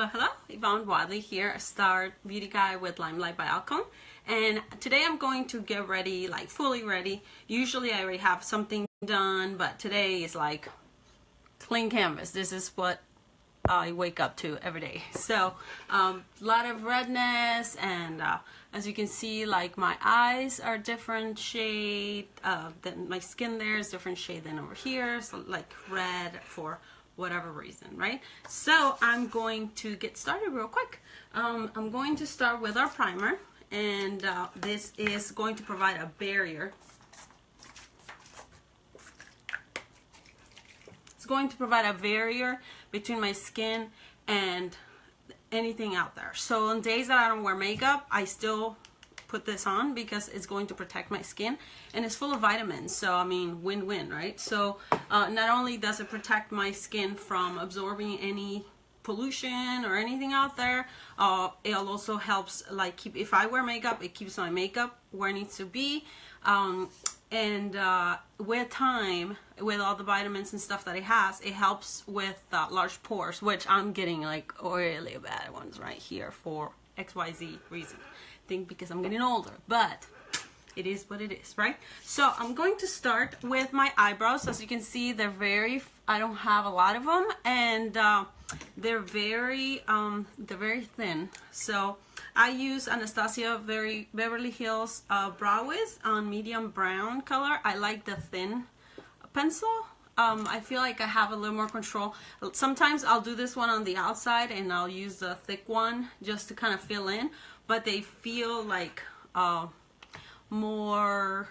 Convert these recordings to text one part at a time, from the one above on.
Hello, Yvonne Wadley here, a star beauty guy with LimeLight by Alcone. And today I'm going to get ready, like fully ready. Usually I already have something done, but today is like clean canvas. This is what I wake up to every day. So a lot of redness, and as you can see, like my eyes are different shade, then my skin there is different shade than over here, so like red for whatever reason, right? So I'm going to get started real quick. I'm going to start with our primer, and this is going to provide a barrier. It's going to provide a barrier between my skin and anything out there. So on days that I don't wear makeup, I still put this on because it's going to protect my skin, and it's full of vitamins, so I mean win-win, right? So not only does it protect my skin from absorbing any pollution or anything out there, it also helps like keep, if I wear makeup, it keeps my makeup where it needs to be, and with time, with all the vitamins and stuff that it has, it helps with large pores, which I'm getting like really bad ones right here for XYZ reason. I think because I'm getting older, but it is what it is, right? So I'm going to start with my eyebrows. As you can see, they're very, I don't have a lot of them, and they're very thin. So I use Anastasia Beverly Hills Brow Wiz on medium brown color. I like the thin pencil. I feel like I have a little more control. Sometimes I'll do this one on the outside and I'll use the thick one just to kind of fill in, but they feel like more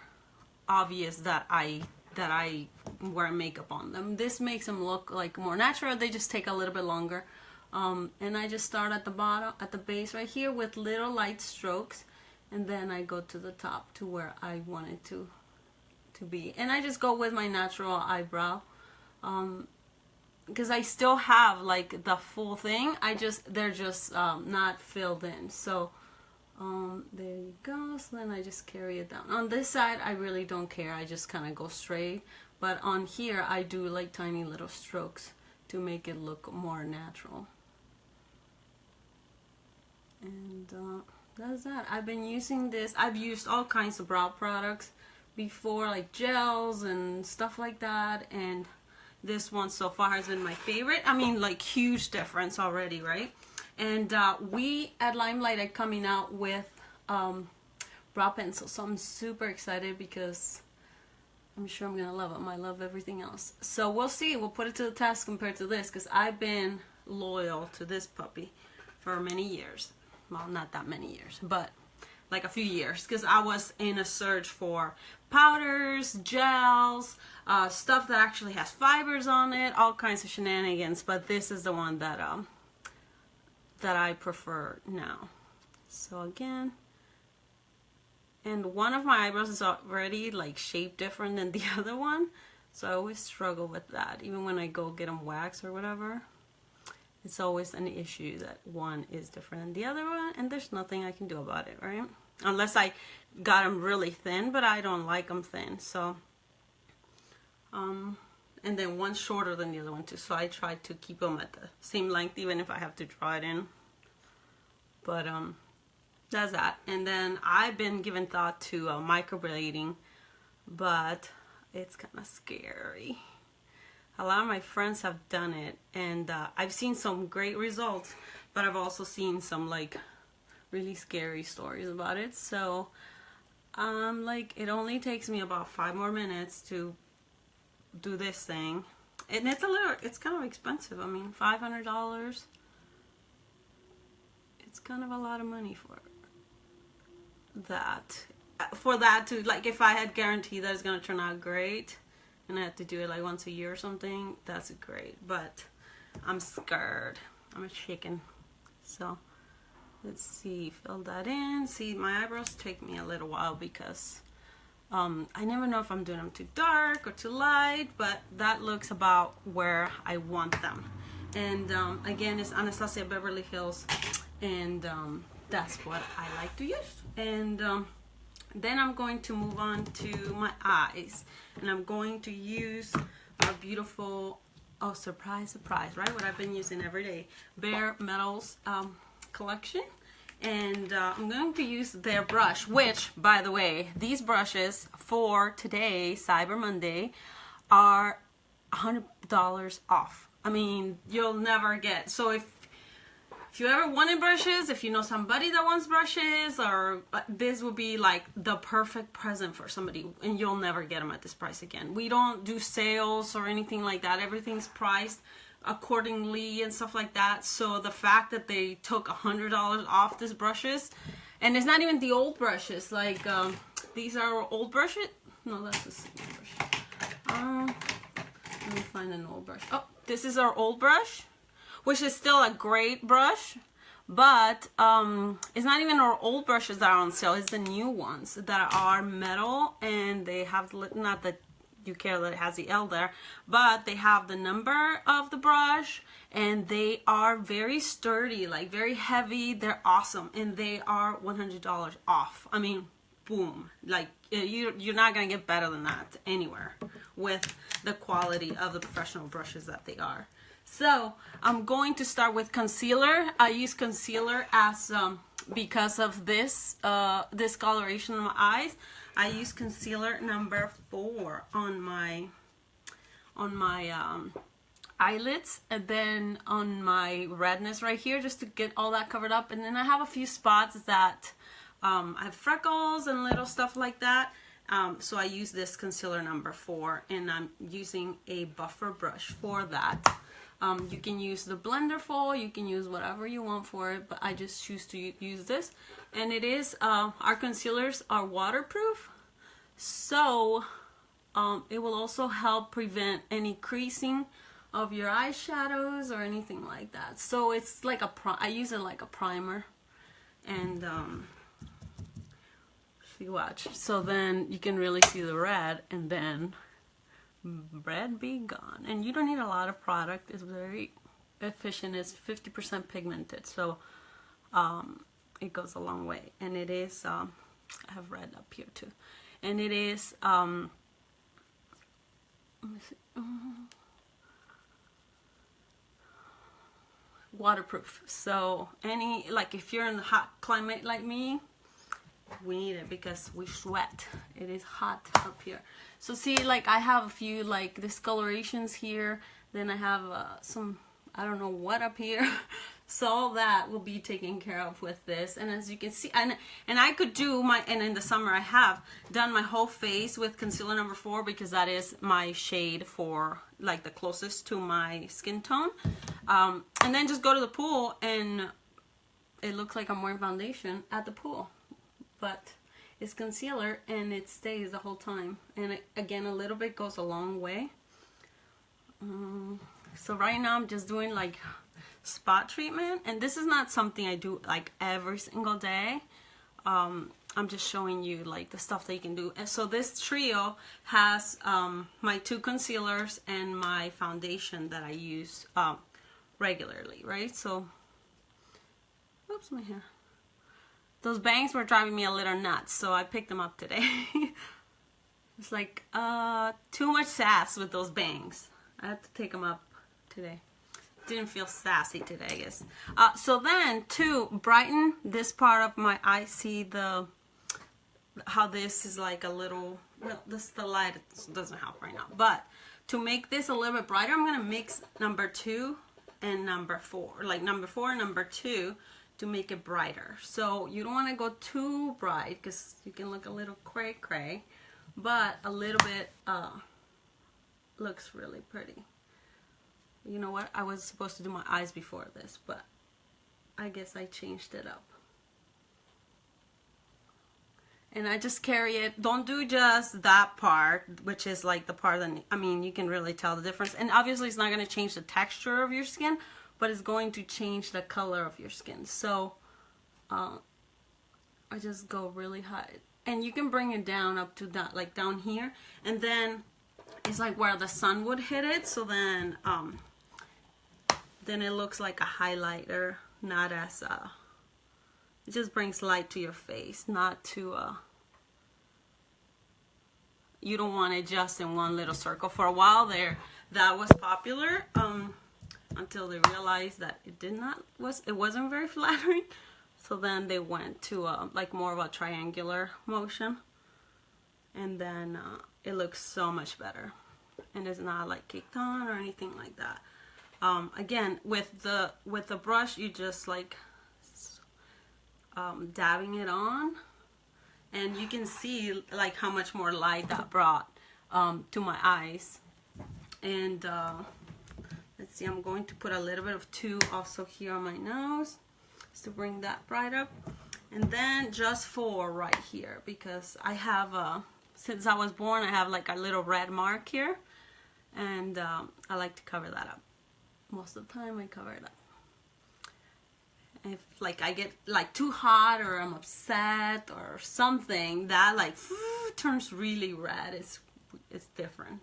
obvious that I wear makeup on them. This makes them look like more natural. They just take a little bit longer. And I just start at the bottom, at the base right here with little light strokes, and then I go to the top to where I want it to be. And I just go with my natural eyebrow, because I still have like the full thing. They're just not filled in. So there you go. So then I just carry it down. On this side, I really don't care. I just kind of go straight. But on here, I do like tiny little strokes to make it look more natural. And that's that. I've been using this. I've used all kinds of brow products before, like gels and stuff like that, and this one so far has been my favorite. I mean, like huge difference already, right? And we at LimeLight are coming out with brow pencils, so I'm super excited because I'm sure I'm gonna love them. I love everything else, so we'll see. We'll put it to the test compared to this, because I've been loyal to this puppy for many years. Well, not that many years, but like a few years, because I was in a search for powders, gels, stuff that actually has fibers on it, all kinds of shenanigans, but this is the one that I prefer now. So again, and one of my eyebrows is already like shaped different than the other one, so I always struggle with that. Even when I go get them waxed or whatever, it's always an issue that one is different than the other one, and there's nothing I can do about it, right? Unless I got them really thin, but I don't like them thin, so and then one's shorter than the other one too, so I try to keep them at the same length even if I have to draw it in. But that's that. And then I've been giving thought to microblading, but it's kind of scary. A lot of my friends have done it, and I've seen some great results, but I've also seen some like really scary stories about it. So like, it only takes me about 5 more minutes to do this thing, and it's kind of expensive. I mean, $500, it's kind of a lot of money for that to, like, if I had guaranteed that it's gonna turn out great and I have to do it like once a year or something, that's great, but I'm scared. I'm a chicken. So let's see, fill that in. See, my eyebrows take me a little while because I never know if I'm doing them too dark or too light, but that looks about where I want them. And again, it's Anastasia Beverly Hills, and that's what I like to use. And then I'm going to move on to my eyes, and I'm going to use our beautiful oh, surprise, surprise, right? What I've been using every day, Bare Metals collection. And I'm going to use their brush, which, by the way, these brushes for today, Cyber Monday, are $100 off. I mean, you'll never get. So if you ever wanted brushes, if you know somebody that wants brushes, or this would be like the perfect present for somebody, and you'll never get them at this price again. We don't do sales or anything like that. Everything's priced accordingly and stuff like that. So the fact that they took $100 off these brushes, and it's not even the old brushes, like these are old brushes. No, that's the same brush. Let me find an old brush. Oh, this is our old brush, which is still a great brush, but it's not even our old brushes that are on sale. It's the new ones that are metal, and they have, not that you care that it has the L there, but they have the number of the brush, and they are very sturdy, like very heavy. They're awesome, and they are $100 off. I mean, boom, like you're not gonna get better than that anywhere with the quality of the professional brushes that they are. So I'm going to start with concealer. I use concealer as because of this discoloration in my eyes. I use concealer number 4 on my eyelids, and then on my redness right here, just to get all that covered up. And then I have a few spots that I have freckles and little stuff like that. So I use this concealer number 4, and I'm using a buffer brush for that. You can use the blender foil, you can use whatever you want for it, but I just choose to use this. And it is, our concealers are waterproof, so it will also help prevent any creasing of your eyeshadows or anything like that. So it's like I use it like a primer, and you watch. So then you can really see the red, and then red be gone. And you don't need a lot of product. It's very efficient. It's 50% pigmented, so it goes a long way. And it is I have red up here too, and it is let me see, waterproof. So like if you're in a hot climate like me, we need it because we sweat. It is hot up here. So see, like I have a few like discolorations here, then I have some, I don't know what up here. So all that will be taken care of with this. And as you can see, and I could do and in the summer I have done my whole face with concealer number 4, because that is my shade for like the closest to my skin tone. And then just go to the pool, and it looks like I'm wearing foundation at the pool. But it's concealer, and it stays the whole time. And again, a little bit goes a long way. So right now I'm just doing like spot treatment, and this is not something I do like every single day. I'm just showing you like the stuff that you can do. And so this trio has my 2 concealers and my foundation that I use regularly, right? So, oops, my hair. Those bangs were driving me a little nuts, so I picked them up today. It's like too much sass with those bangs. I had to take them up today. Didn't feel sassy today, I guess. So then to brighten this part of my eye, see how this is like a little, well, the light doesn't help right now, but to make this a little bit brighter, I'm gonna mix number 2 and number 4, like number 4 and number 2, to make it brighter. So you don't want to go too bright, because you can look a little cray-cray, but a little bit looks really pretty. You know what? I was supposed to do my eyes before this, but I guess I changed it up. And I just carry it. Don't do just that part, which is like the part that, I mean, you can really tell the difference. And obviously it's not going to change the texture of your skin, but it's going to change the color of your skin. So I just go really high, and you can bring it down up to that, like down here, and then it's like where the sun would hit it. So then it looks like a highlighter, not as it just brings light to your face, not to you don't want it just in one little circle. For a while there, that was popular until they realized that it wasn't very flattering. So then they went to like more of a triangular motion, and then it looks so much better, and it's not like kicked on or anything like that. Again, with the brush, you just like dabbing it on, and you can see like how much more light that brought to my eyes. And let's see, I'm going to put a little bit of 2 also here on my nose to bring that bright up, and then just 4 right here, because I have since I was born, I have like a little red mark here, and I like to cover that up. Most of the time I cover it up. If like I get like too hot or I'm upset or something, that like turns really red. It's different.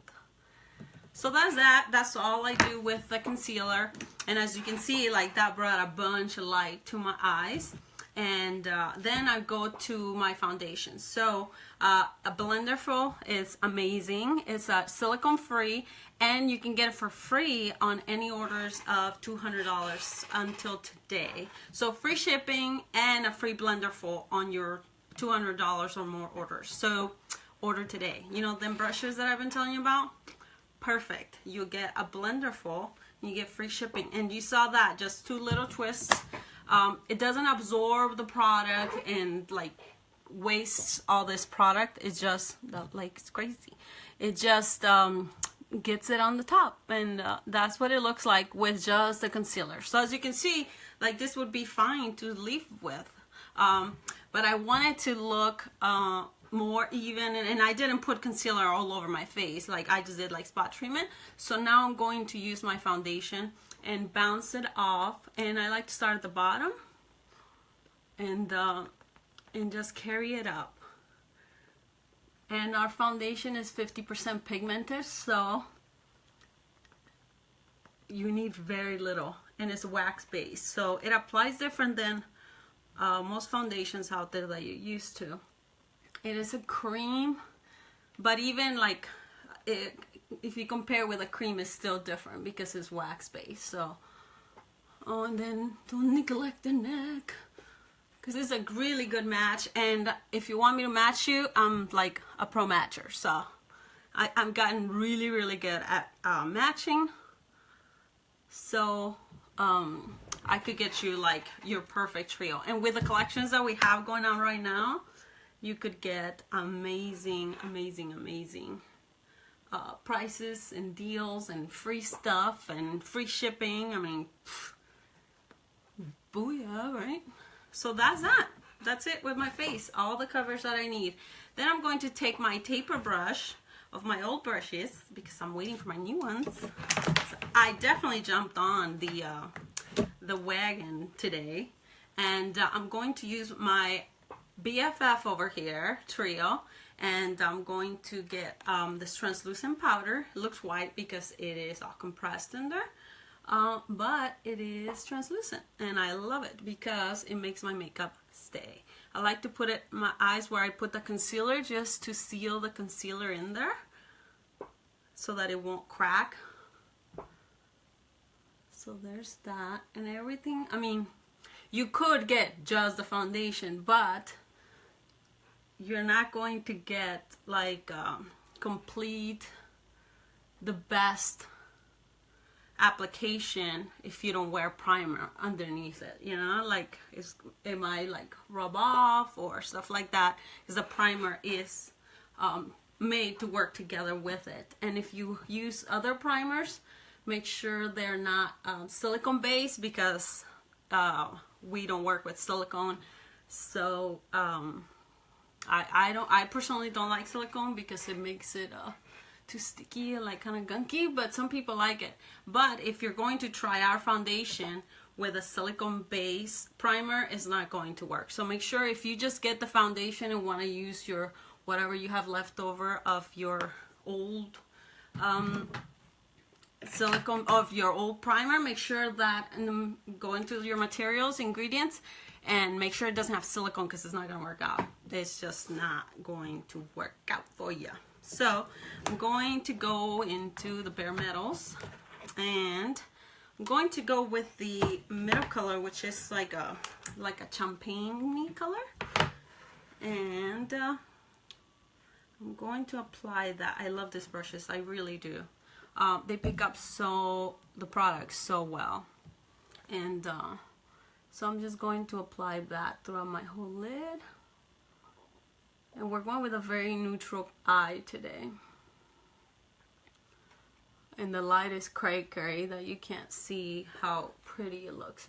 So that's all I do with the concealer. And as you can see, like that brought a bunch of light to my eyes. And then I go to my foundation. So a Blenderful is amazing. It's silicone free, and you can get it for free on any orders of $200 until today. So free shipping and a free Blenderful on your $200 or more orders. So order today. You know them brushes that I've been telling you about? Perfect. You get a Blenderful, you get free shipping, and you saw that, just 2 little twists. It doesn't absorb the product and like wastes all this product. It's just like, it's crazy. It just gets it on the top, and that's what it looks like with just the concealer. So as you can see, like this would be fine to leave with, but I wanted to look more even, and I didn't put concealer all over my face. Like I just did like spot treatment. So now I'm going to use my foundation and bounce it off, and I like to start at the bottom and just carry it up. And our foundation is 50% pigmented, so you need very little, and it's wax based, so it applies different than most foundations out there that you're used to. It is a cream, but even like if you compare with a cream, it's still different because it's wax based. So, oh, and then don't neglect the neck, because it's a really good match. And if you want me to match you, I'm like a pro matcher, so I've gotten really, really good at matching. So I could get you like your perfect trio. And with the collections that we have going on right now, you could get amazing, amazing, amazing prices and deals and free stuff and free shipping. I mean, booyah, right? So that's that. That's it with my face. All the covers that I need. Then I'm going to take my taper brush of my old brushes, because I'm waiting for my new ones. So I definitely jumped on the wagon today, and I'm going to use my BFF over here trio, and I'm going to get this translucent powder. It looks white because it is all compressed in there, but it is translucent, and I love it because it makes my makeup stay. I like to put it in my eyes where I put the concealer, just to seal the concealer in there so that it won't crack. So there's that and everything. I mean, you could get just the foundation, but you're not going to get like complete, the best application if you don't wear primer underneath it, you know, like it might like rub off or stuff like that, because the primer is made to work together with it. And if you use other primers, make sure they're not silicone based, because we don't work with silicone. So I personally don't like silicone because it makes it too sticky and like kind of gunky, but some people like it. But if you're going to try our foundation with a silicone base primer, it's not going to work. So make sure, if you just get the foundation and want to use your whatever you have left over of your old silicone, of your old primer, make sure that go into your materials, ingredients, and make sure it doesn't have silicone, because it's not going to work out. It's just not going to work out for you. So I'm going to go into the Bare Metals, and I'm going to go with the middle color, which is like a champagne color, and I'm going to apply that. I love these brushes, I really do. They pick up the products so well, and so I'm just going to apply that throughout my whole lid. And we're going with a very neutral eye today. And the light is cray that you can't see how pretty it looks,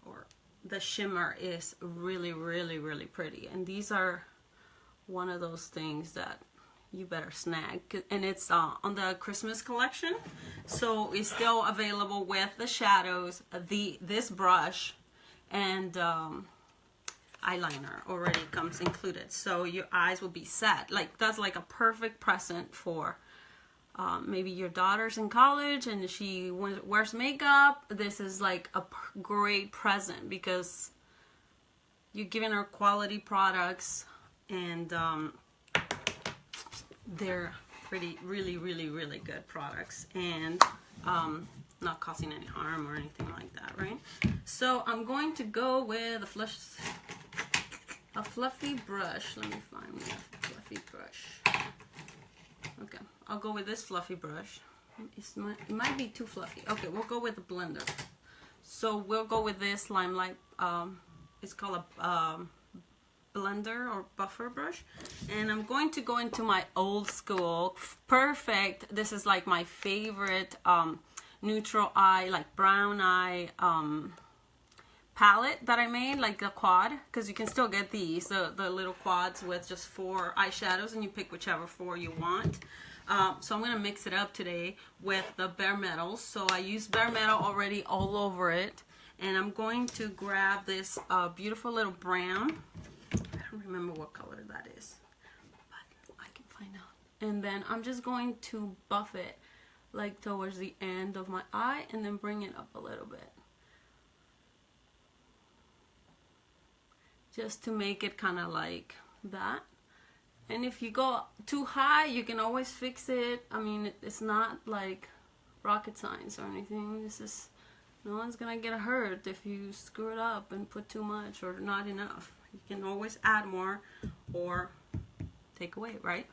or the shimmer is really, really, really pretty. And these are one of those things that you better snag. And it's on the Christmas collection, so it's still available with the shadows, this brush, and eyeliner already comes included, so your eyes will be set. Like, that's like a perfect present for maybe your daughter's in college and she wears makeup. This is like a great present because you're giving her quality products, and they're really, really, really good products, and not causing any harm or anything like that, right? So I'm going to go with a fluffy brush. Let me find me a fluffy brush. Okay, I'll go with this fluffy brush. It might be too fluffy. Okay, we'll go with the blender. So we'll go with this LimeLight. It's called a blender or buffer brush. And I'm going to go into my old school, perfect. This is like my favorite neutral eye, like brown eye palette that I made, like the quad, because you can still get these, the little quads with just 4 eyeshadows, and you pick whichever 4 you want. So I'm going to mix it up today with the Bare Metals. So I used Bare Metal already all over it, and I'm going to grab this beautiful little brown. I don't remember what color that is, but I can find out. And then I'm just going to buff it like towards the end of my eye, and then bring it up a little bit, just to make it kind of like that. And if you go too high, you can always fix it. I mean, it's not like rocket science or anything. This is, no one's gonna get hurt if you screw it up and put too much or not enough. You can always add more or take away, right?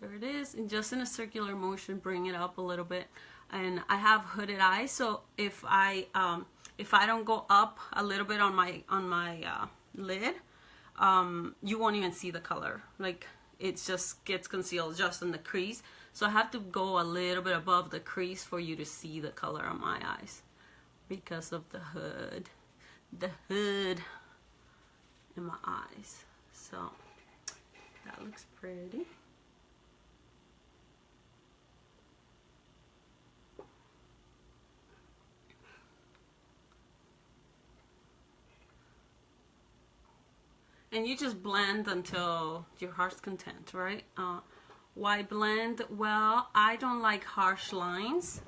There it is, and just in a circular motion, bring it up a little bit. And I have hooded eyes, so if I don't go up a little bit on my lid, you won't even see the color. Like, it just gets concealed just in the crease. So I have to go a little bit above the crease for you to see the color on my eyes because of the hood in my eyes. So that looks pretty. And you just blend until your heart's content, right? Why blend? Well, I don't like harsh lines.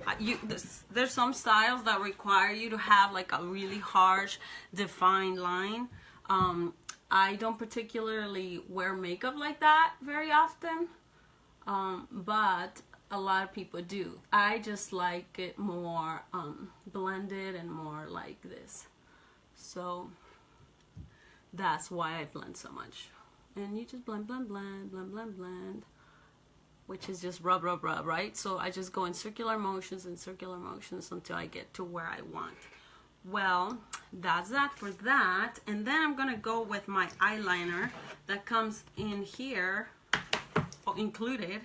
There's some styles that require you to have like a really harsh, defined line. I don't particularly wear makeup like that very often, but a lot of people do. I just like it more blended and more like this. So that's why I blend so much. And you just blend, blend, blend, blend, blend, blend, which is just rub, rub, rub, right? So I just go in circular motions and circular motions until I get to where I want. Well, that's that for that. And then I'm gonna go with my eyeliner that comes in here, included.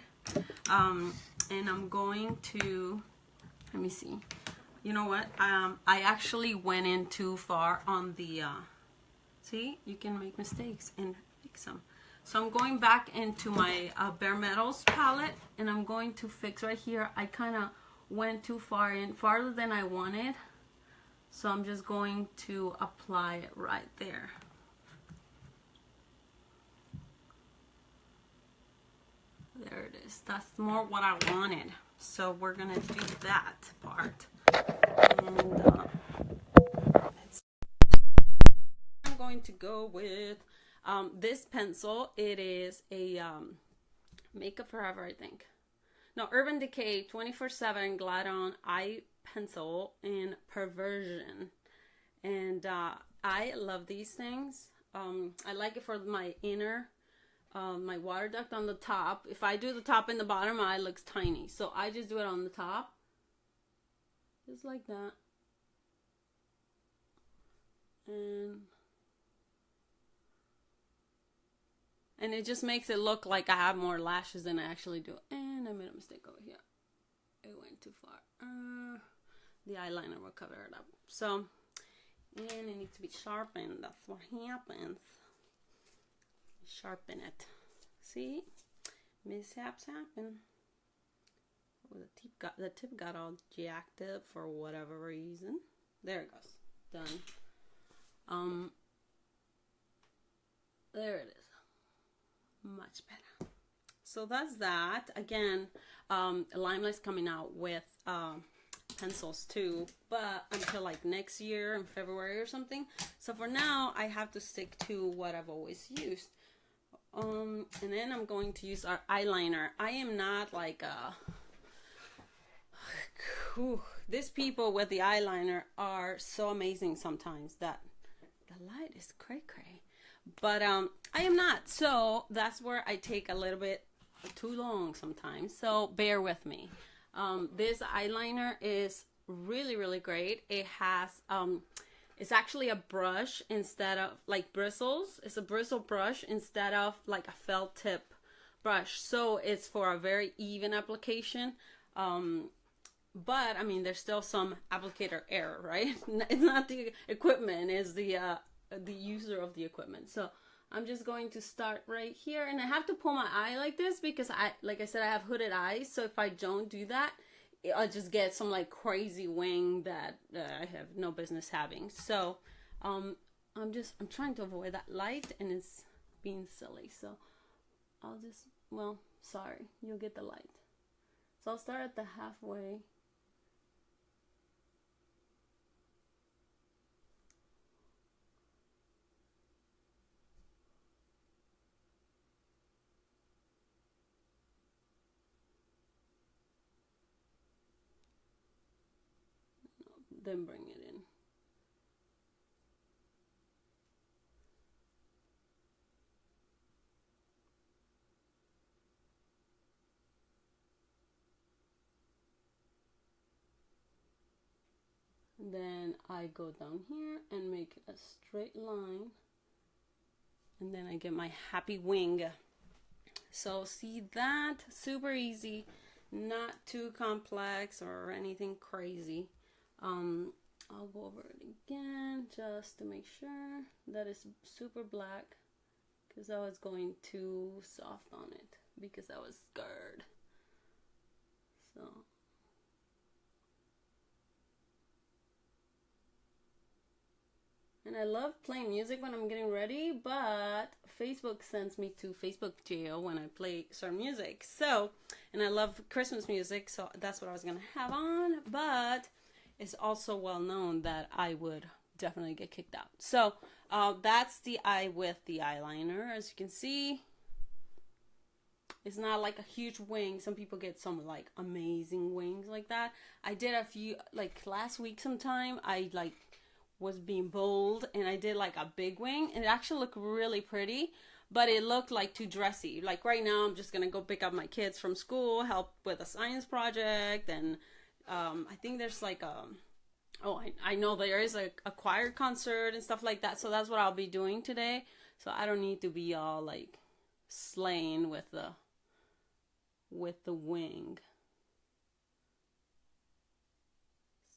And I'm going to, let me see. You know what? I actually went in too far on the, see, you can make mistakes and fix them. So I'm going back into my Bare Metals palette, and I'm going to fix right here. I kind of went too far in, farther than I wanted. So I'm just going to apply it right there. There it is. That's more what I wanted. So we're going to do that part. And I'm going to go with This pencil, it is a Makeup Forever, I think. No, Urban Decay 24/7 Glide-On Eye Pencil in Perversion. And I love these things. I like it for my inner, my water duct on the top. If I do the top and the bottom, my eye looks tiny. So I just do it on the top. Just like that. And it just makes it look like I have more lashes than I actually do. And I made a mistake over here. It went too far. The eyeliner will cover it up. So, and it needs to be sharpened. That's what happens. Sharpen it. See? Mishaps happen. Well, the tip got all jacked up for whatever reason. There it goes. Done. There it is. Much better. So that's that. Again, LimeLight's coming out with pencils too, but until like next year in February or something. So for now, I have to stick to what I've always used. And then I'm going to use our eyeliner. I am not like these people with the eyeliner are so amazing sometimes that the light is cray cray. But I am not. So that's where I take a little bit too long sometimes. So bear with me. This eyeliner is really, really great. It has it's actually a brush instead of like bristles. It's a bristle brush instead of like a felt tip brush. So it's for a very even application. But I mean, there's still some applicator error, right? It's not the equipment, it's the user of the equipment. So I'm just going to start right here, and I have to pull my eye like this because like I said, I have hooded eyes. So if I don't do that, I'll just get some like crazy wing that I have no business having. So I'm trying to avoid that light, and it's being silly. So I'll just, well, sorry, you'll get the light. So I'll start at the halfway. Then bring it in. Then I go down here and make a straight line, and then I get my happy wing. So see that? Super easy, not too complex or anything crazy. I'll go over it again just to make sure that it's super black, because I was going too soft on it because I was scared. So and I love playing music when I'm getting ready, but Facebook sends me to Facebook jail when I play certain music. So, and I love Christmas music, so that's what I was gonna have on, but it's also well known that I would definitely get kicked out. So that's the eye with the eyeliner. As you can see, it's not like a huge wing. Some people get some like amazing wings like that. I did a few, like last week sometime, I like was being bold and I did like a big wing, and it actually looked really pretty, but it looked like too dressy. Like right now I'm just gonna go pick up my kids from school, help with a science project, and I think there's like I know there is a choir concert and stuff like that, so that's what I'll be doing today. So I don't need to be all like slain with the wing.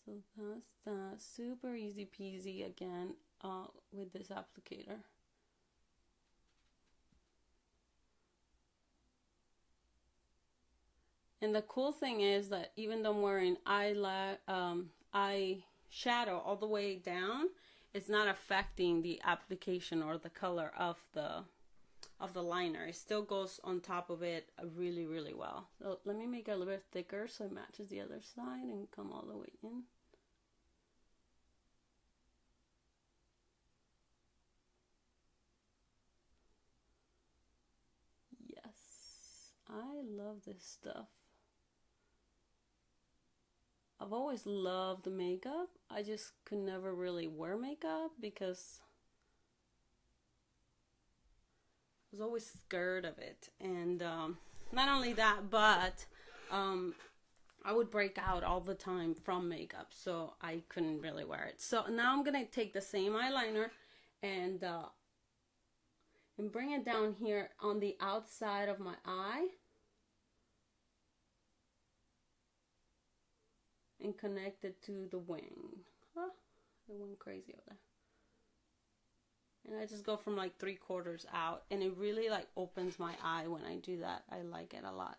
So that's that. Super easy peasy again with this applicator. And the cool thing is that even though I'm wearing eyeshadow all the way down, it's not affecting the application or the color of the liner. It still goes on top of it really, really well. So let me make it a little bit thicker so it matches the other side and come all the way in. I love this stuff. I've always loved makeup. I just could never really wear makeup because I was always scared of it. And not only that, but I would break out all the time from makeup, so I couldn't really wear it. So now I'm gonna take the same eyeliner and bring it down here on the outside of my eye and connect it to the wing. Huh? It went crazy over there. And I just go from like 3/4 out, and it really like opens my eye when I do that. I like it a lot.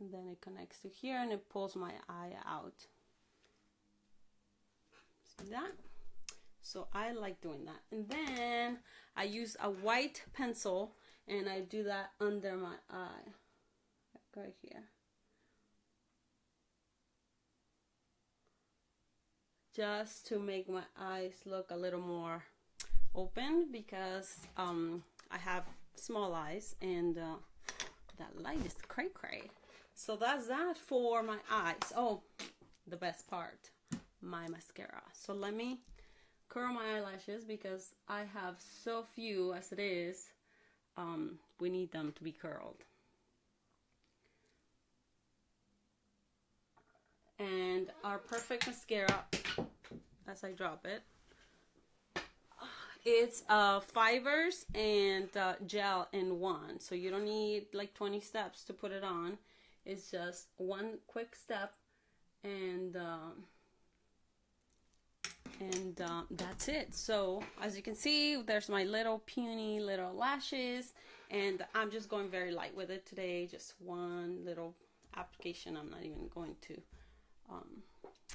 And then it connects to here and it pulls my eye out. See that? So I like doing that. And then I use a white pencil and I do that under my eye, right here. Just to make my eyes look a little more open, because I have small eyes and that light is cray cray. So that's that for my eyes. Oh, the best part, my mascara. So let me curl my eyelashes because I have so few as it is. We need them to be curled. And our perfect mascara, as I drop it, it's fibers and gel in one. So you don't need like 20 steps to put it on. It's just one quick step, and that's it. So as you can see, there's my little puny little lashes, and I'm just going very light with it today. Just one little application. I'm not even going to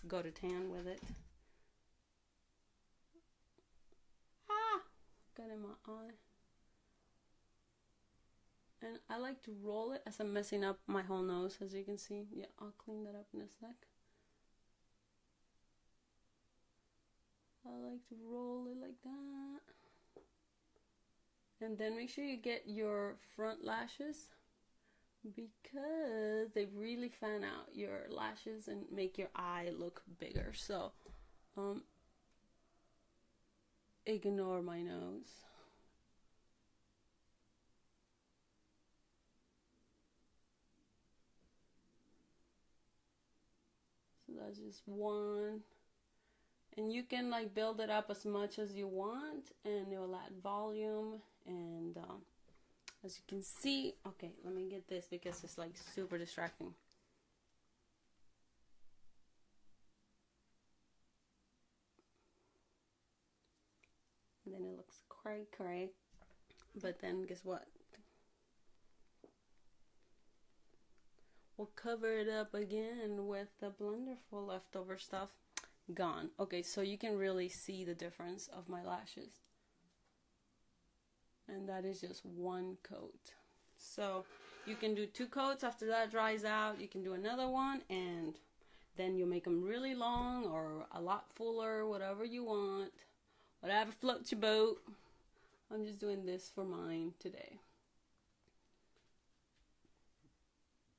go to tan with it. Got in my eye. And I like to roll it as I'm messing up my whole nose, as you can see. Yeah, I'll clean that up in a sec. I like to roll it like that. And then make sure you get your front lashes, because they really fan out your lashes and make your eye look bigger. So, ignore my nose. So that's just one. And you can like build it up as much as you want, and it will add volume. And as you can see, okay, let me get this because it's like super distracting. And then it looks cray. But then guess what? We'll cover it up again with the blender full leftover stuff. Gone. Okay, so you can really see the difference of my lashes. And that is just one coat. So you can do 2 coats. After that dries out, you can do another one, and then you make them really long or a lot fuller, whatever you want. Whatever floats your boat. I'm just doing this for mine today.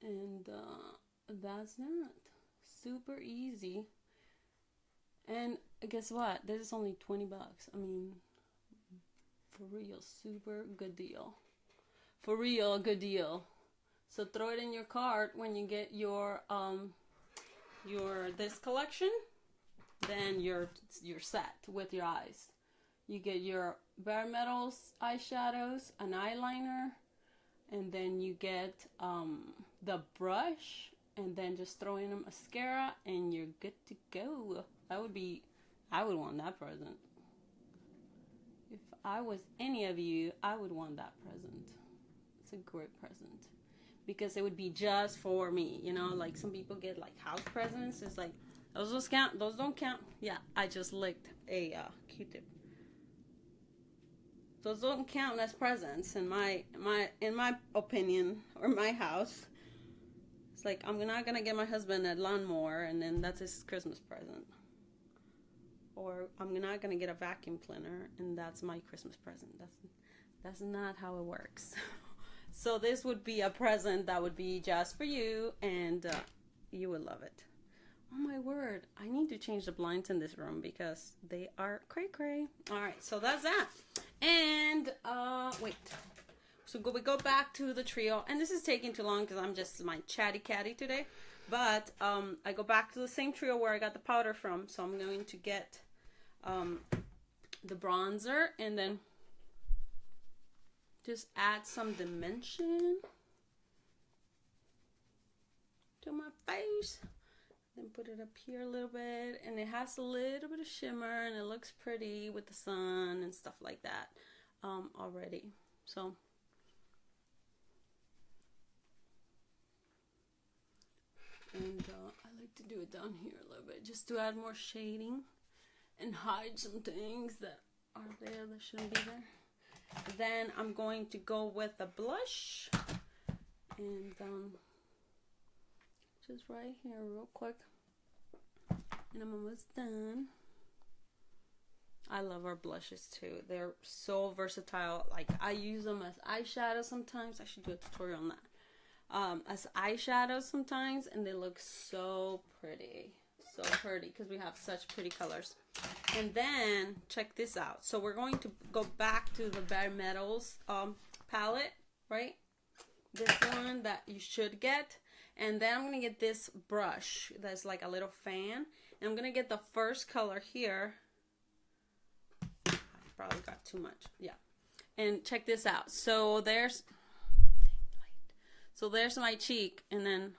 And that's that. Super easy. And guess what? This is only 20 bucks. I mean, for real, super good deal. For real, good deal. So throw it in your cart when you get your this collection. Then you're set with your eyes. You get your bare metals eyeshadows, an eyeliner, and then you get the brush, and then just throw in a mascara, and you're good to go. I would want that present. If I was any of you, I would want that present. It's a great present. Because it would be just for me. You know, like some people get like house presents. It's like, those count, those don't count. Yeah, I just licked a Q-tip. Those don't count as presents in my opinion, or my house. It's like, I'm not gonna get my husband a lawnmower and then that's his Christmas present. Or I'm not gonna get a vacuum cleaner and that's my Christmas present. That's not how it works. So this would be a present that would be just for you, and you would love it. Oh my word, I need to change the blinds in this room because they are cray cray. All right, so that's that. And wait, so we go back to the trio, and this is taking too long because I'm just my chatty catty today. But I go back to the same trio where I got the powder from. So I'm going to get the bronzer and then just add some dimension to my face. Then put it up here a little bit, and it has a little bit of shimmer, and it looks pretty with the sun and stuff like that already. So and I like to do it down here a little bit just to add more shading and hide some things that are there that shouldn't be there. Then I'm going to go with a blush, and just right here real quick, and I'm almost done. I love our blushes too. They're so versatile. Like, I use them as eyeshadow sometimes. I should do a tutorial on that. As eyeshadows sometimes, and they look so pretty. So pretty because we have such pretty colors. And then check this out. So we're going to go back to the Bare Metals palette, right? This one that you should get. And then I'm going to get this brush that's like a little fan. And I'm going to get the first color here. I probably got too much. Yeah. And check this out. So there's my cheek, and then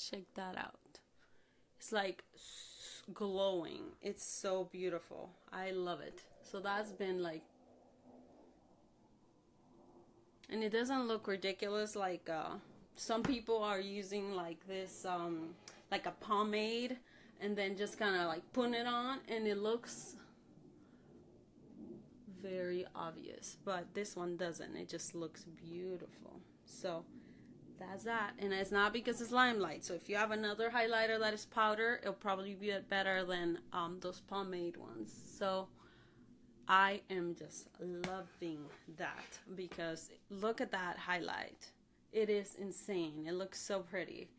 check that out. It's like glowing. It's so beautiful. I love it. So that's been like, and it doesn't look ridiculous like some people are using like this like a pomade and then just kind of like putting it on, and it looks very obvious, but this one doesn't. It just looks beautiful. So that's that. And it's not because it's LimeLight. So if you have another highlighter that is powder, it'll probably be better than those pomade ones. So I am just loving that, because look at that highlight. It is insane. It looks so pretty.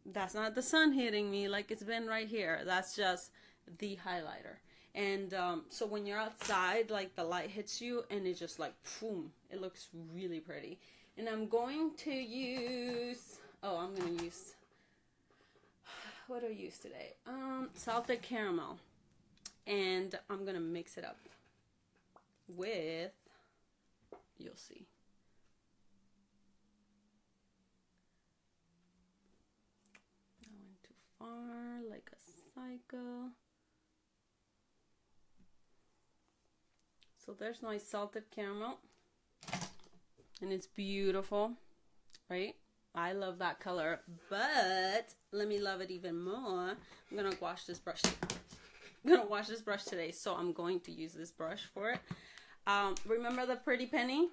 That's not the sun hitting me like it's been right here. That's just the highlighter. And so when you're outside, like, the light hits you and it's just like boom, it looks really pretty. And I'm going to use, I'm going to use, what do I use today? Salted caramel. And I'm going to mix it up with, you'll see. I went too far, like a psycho. So there's my salted caramel, and it's beautiful, right? I love that color, but let me love it even more. I'm gonna wash this brush. I'm gonna wash this brush today, so I'm going to use this brush for it. Remember the Pretty Penny?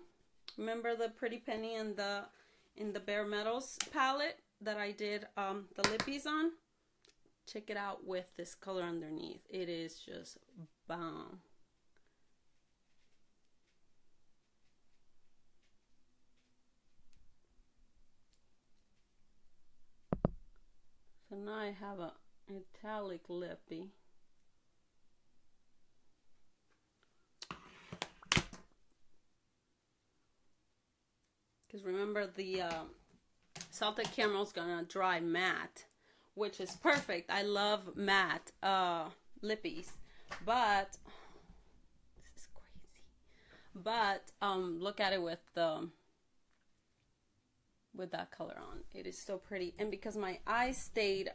Remember the Pretty Penny in the Bare Metals palette that I did the lippies on? Check it out with this color underneath. It is just bomb. So now I have a metallic lippy. Because remember, the salted caramel is gonna dry matte, which is perfect. I love matte lippies, but this is crazy. But look at it with that color on. It is so pretty. And because my eyes stayed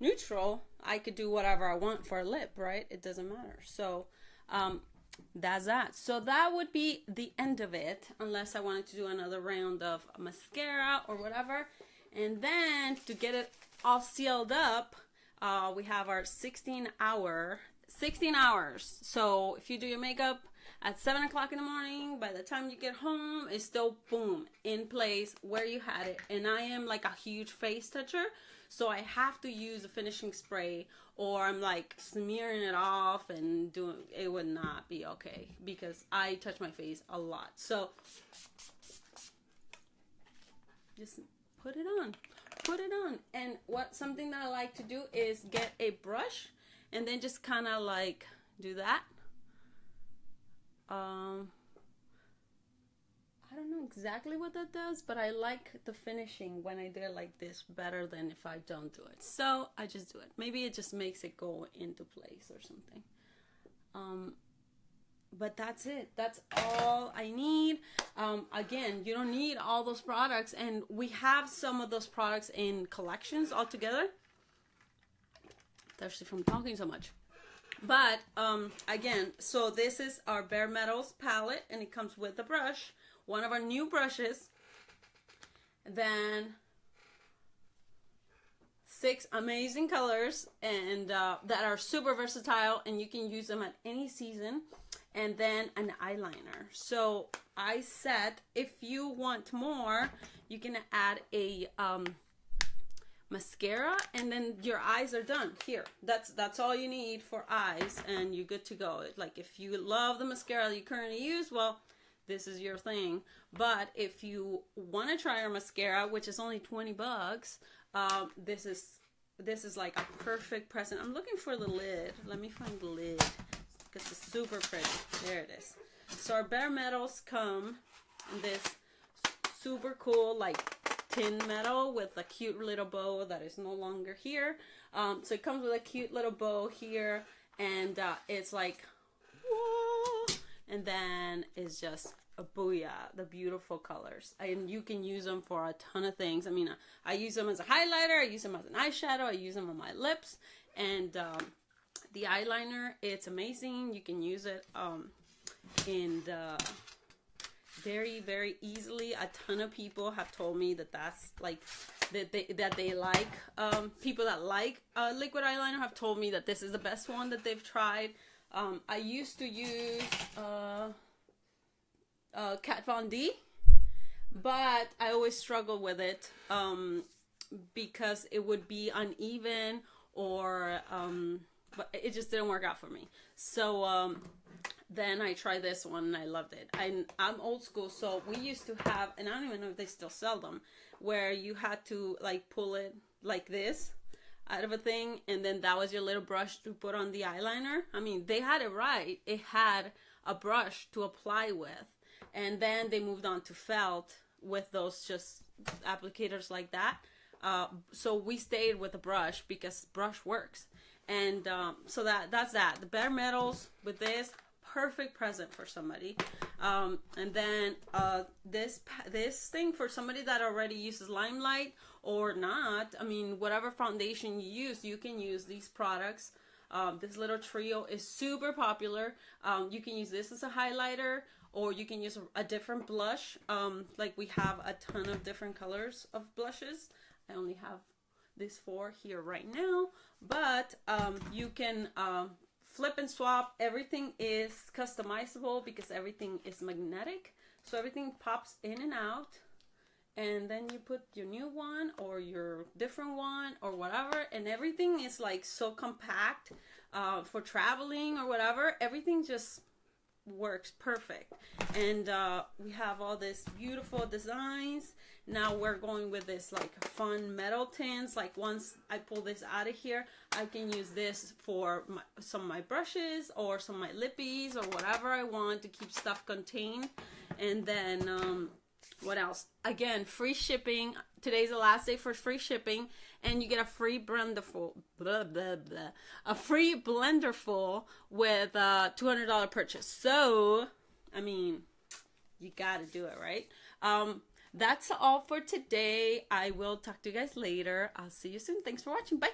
neutral, I could do whatever I want for a lip, right? It doesn't matter. So that's that. So that would be the end of it, unless I wanted to do another round of mascara or whatever. And then to get it all sealed up, we have our 16 hours. So if you do your makeup at 7 o'clock in the morning. By the time you get home, it's still boom, in place where you had it. And I am like a huge face toucher, so I have to use a finishing spray, or I'm like smearing it off and doing it. Would not be okay because I touch my face a lot. So just put it on. And something that I like to do is get a brush and then just kind of like do that. I don't know exactly what that does, but I like the finishing when I do it like this better than if I don't do it. So I just do it. Maybe it just makes it go into place or something. But that's it. That's all I need. Again, you don't need all those products, and we have some of those products in collections all together. Thirsty from talking so much. But again, so this is our Bare Metals palette, and it comes with a brush, one of our new brushes, then 6 amazing colors, and that are super versatile, and you can use them at any season. And then an eyeliner. So I said if you want more, you can add a mascara, and then your eyes are done. Here, that's all you need for eyes, and you're good to go. Like if you love the mascara that you currently use, well, this is your thing. But if you want to try our mascara, which is only $20, this is like a perfect present. I'm looking for the lid. Let me find the lid, because it's super pretty. There it is. So our Bare Metals come in this super cool like tin metal with a cute little bow that is no longer here. So it comes with a cute little bow here, and it's like, whoa, and then it's just a booyah, the beautiful colors. And you can use them for a ton of things. I mean, I use them as a highlighter, I use them as an eyeshadow, I use them on my lips, and the eyeliner, it's amazing. You can use it in very, very easily. A ton of people have told me that that's like that they like, people that like liquid eyeliner have told me that this is the best one that they've tried. I used to use Kat Von D, but I always struggle with it because it would be uneven, or but it just didn't work out for me. So then I tried this one and I loved it. I'm old school, so we used to have, and I don't even know if they still sell them, where you had to like pull it like this out of a thing, and then that was your little brush to put on the eyeliner. I mean, they had it right. It had a brush to apply with, and then they moved on to felt with those just applicators like that. So we stayed with the brush because brush works. And so that's that. The Bare Metals with this, perfect present for somebody. And then this thing for somebody that already uses LimeLight or not. I mean, whatever foundation you use, you can use these products. This little trio is super popular. You can use this as a highlighter, or you can use a different blush. Like we have a ton of different colors of blushes. I only have this 4 here right now, but you can flip and swap. Everything is customizable because everything is magnetic, so everything pops in and out, and then you put your new one or your different one or whatever, and everything is like so compact for traveling or whatever. Everything just works perfect. And we have all this beautiful designs. Now we're going with this like fun metal tins. Like once I pull this out of here, I can use this for some of my brushes or some of my lippies or whatever I want to keep stuff contained. And then what else? Again, free shipping. Today's the last day for free shipping, and you get a free blender full, a free blender full with a $200 purchase. So, I mean, you gotta do it, right? That's all for today. I will talk to you guys later. I'll see you soon. Thanks for watching. Bye.